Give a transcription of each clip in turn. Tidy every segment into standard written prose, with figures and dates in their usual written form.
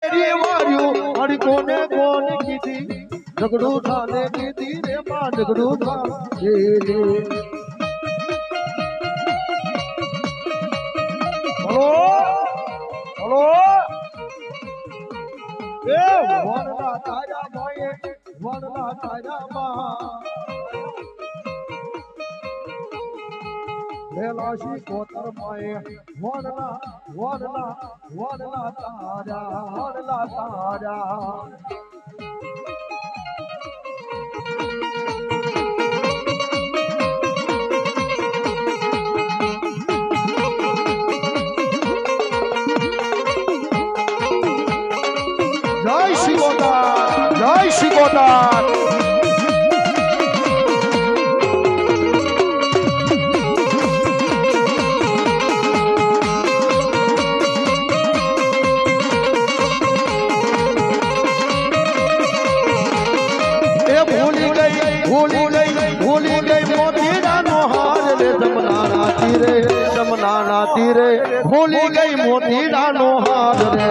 મારી કોને કોને કીધી ઝઘડું થાને કીધી રે માં ઝઘડું થાને બોલો બોલો એ વનલા તારા ભાઈ વનલા તારા માં વેલાશી કોતર માએ વનલા વનલા વનલા તારા જય શ્રી ગોતા ભૂલી ગઈ મોતીડાનો હાર રે જમનાના તીરે ભૂલી ગઈ મોતીડાનો હાર રે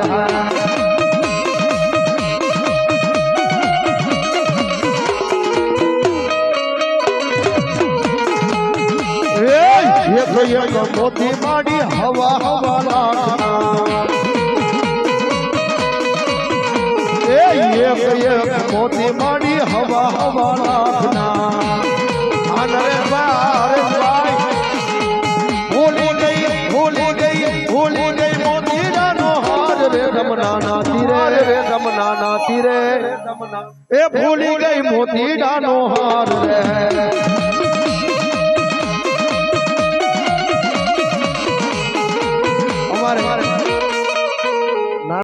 મોતી માડી હવા હવા લાગના મોતી માડી હવા હવા લાગના ભૂલી ગઈ મોતીડાનો હાર રે રમનાના તીરે એ ભૂલી ગઈ મોતીડાનો હાર રે અમારે